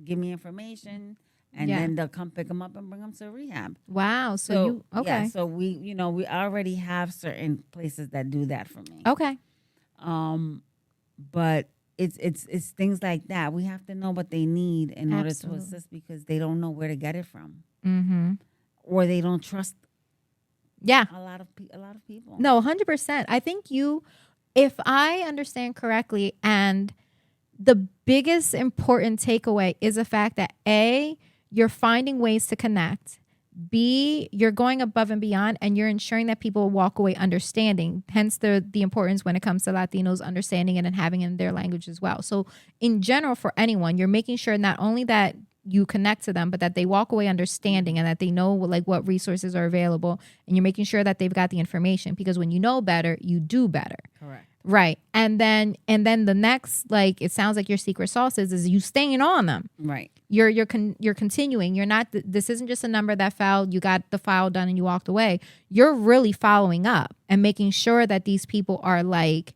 give me information, And then they'll come pick them up and bring them to rehab. Wow. So okay. Yeah, so we already have certain places that do that for me. Okay. But it's things like that. We have to know what they need in order to assist, because they don't know where to get it from. Mm-hmm. Or they don't trust. Yeah. A lot of people. No, 100%. I think if I understand correctly, and the biggest important takeaway is the fact that A, you're finding ways to connect. B, you're going above and beyond, and you're ensuring that people walk away understanding. Hence the importance when it comes to Latinos understanding it and having it in their language as well. So in general, for anyone, you're making sure not only that you connect to them, but that they walk away understanding and that they know like what resources are available, and you're making sure that they've got the information, because when you know better, you do better. Correct. Right. And then the next, like, it sounds like your secret sauce is you staying on them. Right. You're continuing. You're not, this isn't just a number that filed, you got the file done and you walked away. You're really following up and making sure that these people are like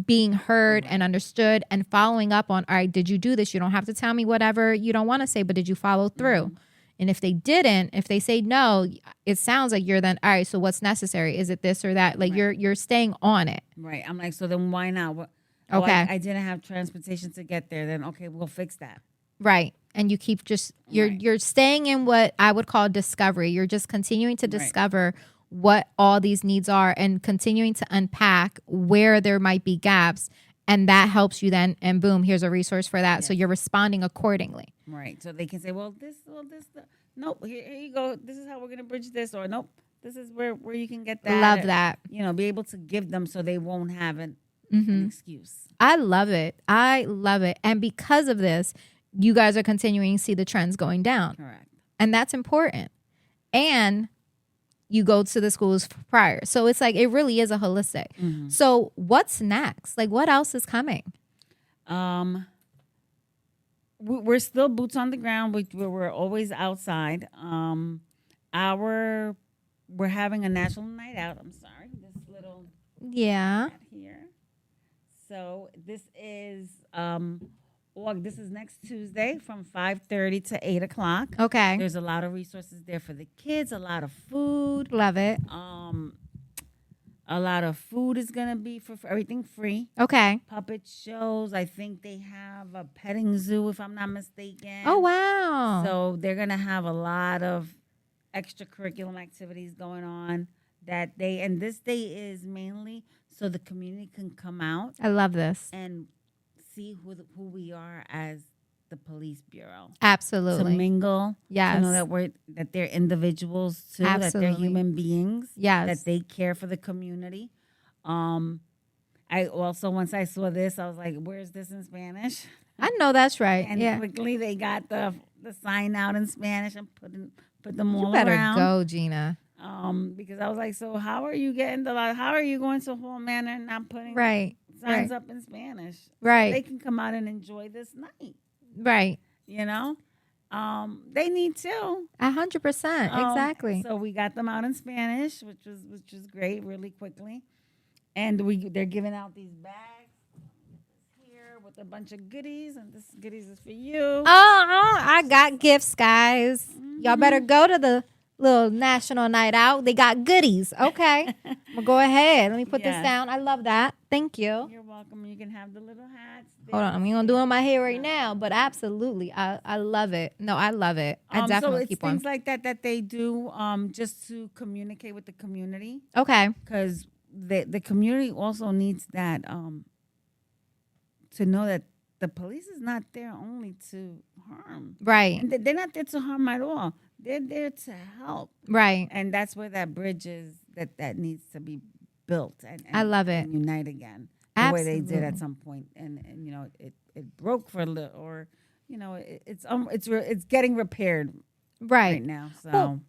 being heard and understood, and following up on, all right, did you do this? You don't have to tell me whatever you don't want to say, but did you follow through? Mm-hmm. And if they didn't, if they say no, it sounds like you're then, all right, so what's necessary? Is it this or that? Like you're staying on it. Right. I'm like, so then why not? Okay. I didn't have transportation to get there. Then, okay, we'll fix that. Right. And you keep you're staying in what I would call discovery. You're just continuing to discover what all these needs are and continuing to unpack where there might be gaps. And that helps you then, and boom, here's a resource for that. Yes. So you're responding accordingly. Right. So they can say, nope, here you go. This is how we're going to bridge this. Or nope, this is where you can get that. Love that. Be able to give them so they won't have an excuse. I love it. And because of this, you guys are continuing to see the trends going down. Correct. And that's important. And you go to the schools prior. So it's like, it really is a holistic. Mm-hmm. So what's next? Like, what else is coming? We're still boots on the ground. We're always outside. We're having a national night out. I'm sorry. This little here. So this is this is next Tuesday from 5:30 to 8 o'clock. Okay. There's a lot of resources there for the kids, a lot of food. Love it. A lot of food is going to be for everything free. Okay. Puppet shows. I think they have a petting zoo, if I'm not mistaken. Oh, wow. So they're going to have a lot of extracurricular activities going on that day. And this day is mainly so the community can come out. I love this. And see who we are as the police bureau. Absolutely. To mingle. Yes. To know that they're individuals too. Absolutely. That they're human beings. Yes. That they care for the community. I also, once I saw this, I was like, where's this in Spanish? I know that's right. And quickly they got the sign out in Spanish and put them all around. You better go, Gina. Because I was like, so how are you getting how are you going to Hall Manor and not putting signs up in Spanish? Right. So they can come out and enjoy this night. Right. They need to. 100%. Exactly. So we got them out in Spanish, which was great, really quickly. And they're giving out these bags here with a bunch of goodies, and this goodies is for you. I got gifts, guys. Mm-hmm. Y'all better go to the little national night out. They got goodies. Okay. Well, go ahead. Let me put this down. I love that. Thank you. You're welcome. You can have the little hats. Hold on. I'm going to do it on my hair right now, but absolutely. I love it. No, I love it. I definitely keep on. So it's things like that they do just to communicate with the community. Okay. Because the community also needs that to know that the police is not there only to harm. Right. And they're not there to harm at all. They're there to help. Right. And that's where that bridge is that needs to be built. And I love it. And unite again. Absolutely. The way they did at some point. And it broke for a little, or, it's getting repaired right now. So. Well,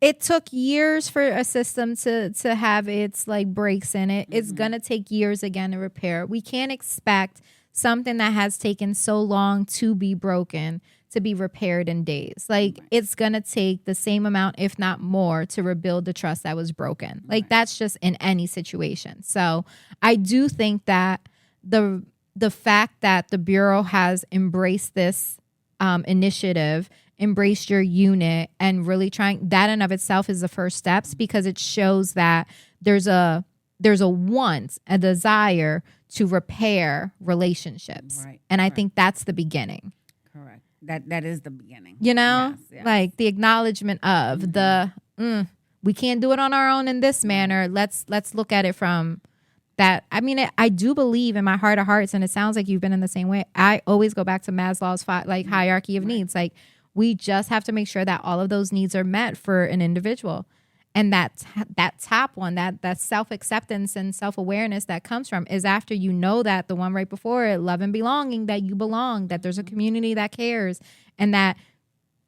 it took years for a system to have its like breaks in it. Mm-hmm. It's going to take years again to repair. We can't expect something that has taken so long to be broken to be repaired in days. Like it's going to take the same amount, if not more, to rebuild the trust that was broken. Like that's just in any situation. So I do think that the fact that the Bureau has embraced this initiative, Embrace Your Unit, and really trying that in of itself is the first steps, because it shows that there's a want, a desire to repair relationships. Right. And I think that's the beginning. Correct. That is the beginning. You know, yes. like the acknowledgement of we can't do it on our own in this manner. Let's look at it from that. I mean, I do believe in my heart of hearts, and it sounds like you've been in the same way. I always go back to Maslow's hierarchy of needs. Like, we just have to make sure that all of those needs are met for an individual. And that top one, that self-acceptance and self-awareness that comes from is after you know that the one right before it, love and belonging, that you belong, that there's a community that cares, and that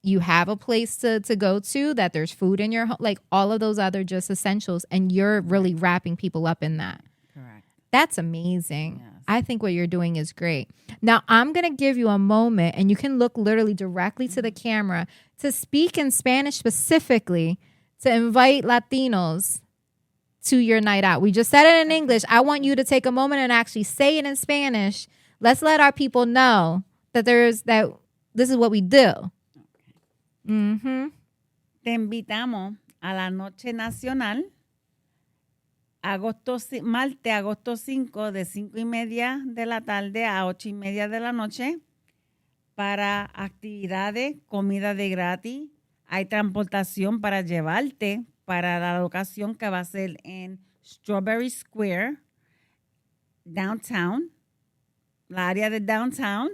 you have a place to go to, that there's food in your home, like all of those other just essentials. And you're really wrapping people up in that. Correct. That's amazing. Yes. I think what you're doing is great. Now, I'm going to give you a moment, and you can look literally directly to the camera to speak in Spanish specifically, to invite Latinos to your night out. We just said it in English. I want you to take a moment and actually say it in Spanish. Let's let our people know that this is what we do. Okay. Te invitamos a la Noche Nacional, martes, agosto 5, de 5:30 de la tarde a 8:30 de la noche, para actividades, comida de gratis. Hay transportación para llevarte para la locación que va a ser en Strawberry Square, downtown, la área de downtown.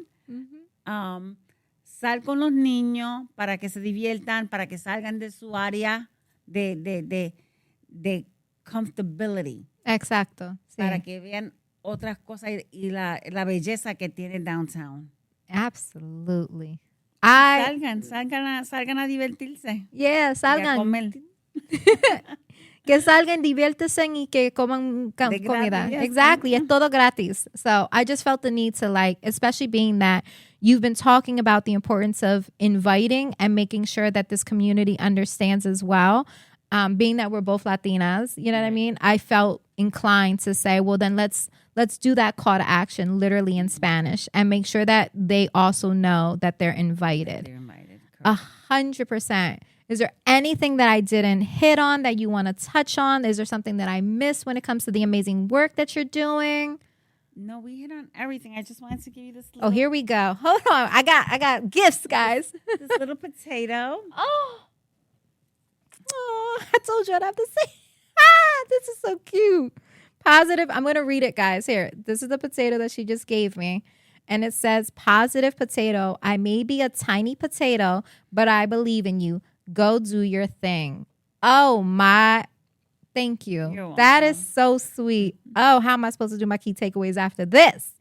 Sal con los niños para que se diviertan, para que salgan de su área de comfortability. Exacto. Sí. Para que vean otras cosas y la belleza que tiene downtown. Absolutely. Salgan a divertirse. Yeah, salgan. Y a comer. Que salgan, diviértanse y que coman comida. Yes. Exactly. Es todo gratis. So I just felt the need to, especially being that you've been talking about the importance of inviting and making sure that this community understands as well. Being that we're both Latinas, you know what I mean? I felt inclined to say, well, then let's do that call to action literally in Spanish and make sure that they also know that they're invited. They're invited. 100%. Is there anything that I didn't hit on that you want to touch on? Is there something that I missed when it comes to the amazing work that you're doing? No, we hit on everything. I just wanted to give you this Oh, here we go. Hold on. I got gifts, guys. This little potato. Oh, I told you I'd have to say. This is so cute. Positive. I'm going to read it, guys. Here. This is the potato that she just gave me. And it says, positive potato. I may be a tiny potato, but I believe in you. Go do your thing. Oh, my. Thank you. That is so sweet. Oh, how am I supposed to do my key takeaways after this?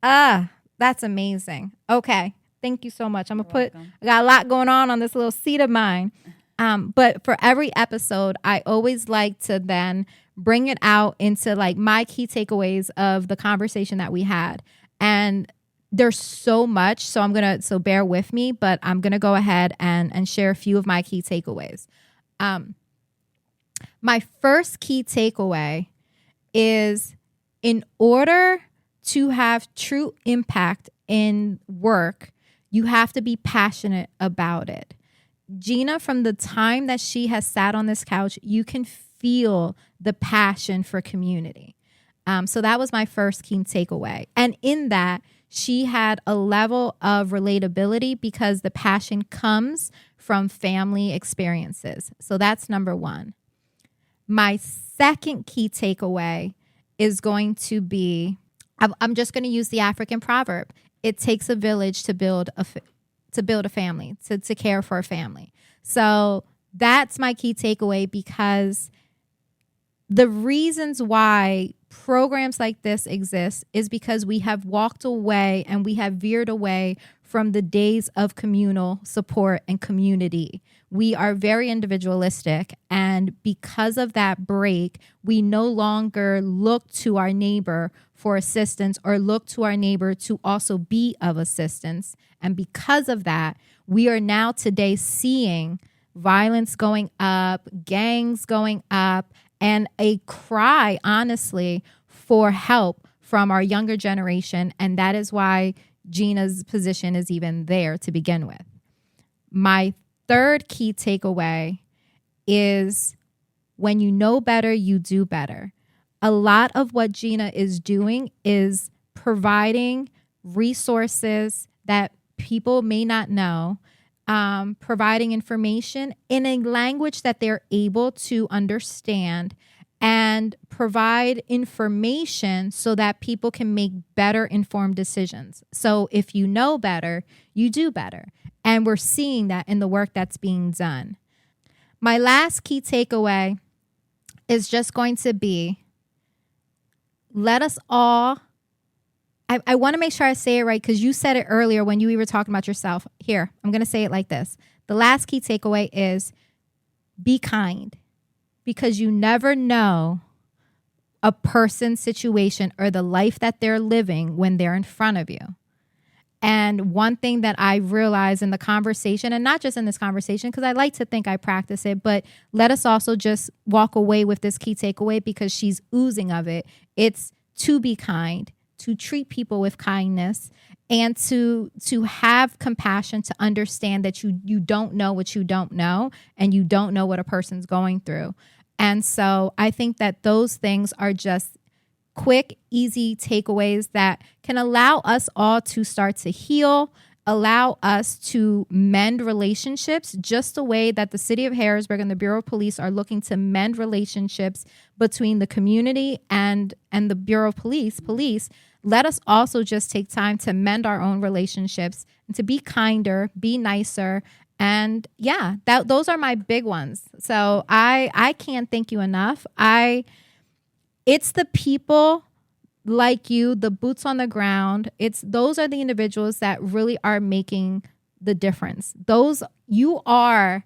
That's amazing. Okay. Thank you so much. I got a lot going on this little seat of mine. But for every episode, I always like to then bring it out into my key takeaways of the conversation that we had. And there's so much, so bear with me, but I'm going to go ahead and share a few of my key takeaways. My first key takeaway is, in order to have true impact in work, you have to be passionate about it. Gina, from the time that she has sat on this couch, you can feel the passion for community. So that was my first key takeaway. And in that, she had a level of relatability because the passion comes from family experiences. So that's number one. My second key takeaway is going to be, I'm just going to use the African proverb. It takes a village to build a family, to care for a family. So that's my key takeaway, because the reasons why programs like this exist is because we have walked away and we have veered away from the days of communal support and community. We are very individualistic, and because of that break, we no longer look to our neighbor for assistance or look to our neighbor to also be of assistance. And because of that, we are now today seeing violence going up, gangs going up, and a cry, honestly, for help from our younger generation. And that is why Gina's position is even there to begin with. My third key takeaway is when you know better, you do better. A lot of what Gina is doing is providing resources that people may not know, providing information in a language that they're able to understand, and provide information so that people can make better informed decisions. So if you know better, you do better. And we're seeing that in the work that's being done. My last key takeaway is just going to be, let us all, I want to make sure I say it right because you said it earlier when you were talking about yourself. Here, I'm going to say it like this. The last key takeaway is be kind, because you never know a person's situation or the life that they're living when they're in front of you. And one thing that I realized in the conversation, and not just in this conversation, because I like to think I practice it, but let us also just walk away with this key takeaway because she's oozing of it. It's to be kind, to treat people with kindness, and to have compassion, to understand that you don't know what you don't know, and you don't know what a person's going through. And so I think that those things are just quick, easy takeaways that can allow us all to start to heal, allow us to mend relationships, just the way that the city of Harrisburg and the Bureau of Police are looking to mend relationships between the community and the Bureau of Police. Let us also just take time to mend our own relationships and to be kinder, be nicer. And yeah, those are my big ones. So I can't thank you enough. It's the people like you, the boots on the ground. Those are the individuals that really are making the difference. You are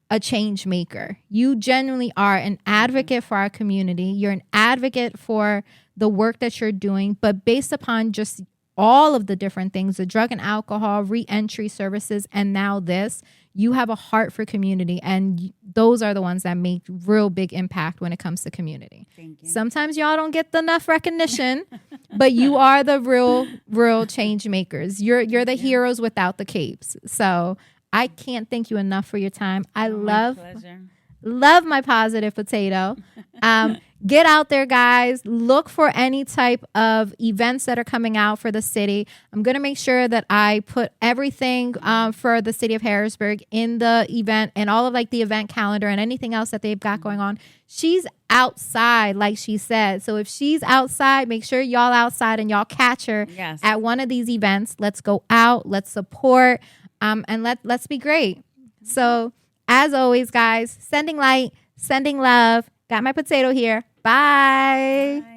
a change maker. You genuinely are an advocate for our community. You're an advocate for the work that you're doing, but based upon just all of the different things, the drug and alcohol, re-entry services, and now this, you have a heart for community, and those are the ones that make real big impact when it comes to community. Thank you. Sometimes y'all don't get enough recognition, but you are the real change makers. You're the heroes without the capes. So I can't thank you enough for your time. I love my positive potato. Get out there, guys. Look for any type of events that are coming out for the city. I'm going to make sure that I put everything for the city of Harrisburg in the event and all of the event calendar and anything else that they've got going on. She's outside, like she said. So if she's outside, make sure y'all outside and y'all catch her at one of these events. Let's go out. Let's support. And let's be great. So as always, guys, sending light, sending love. Got my potato here. Bye. Bye.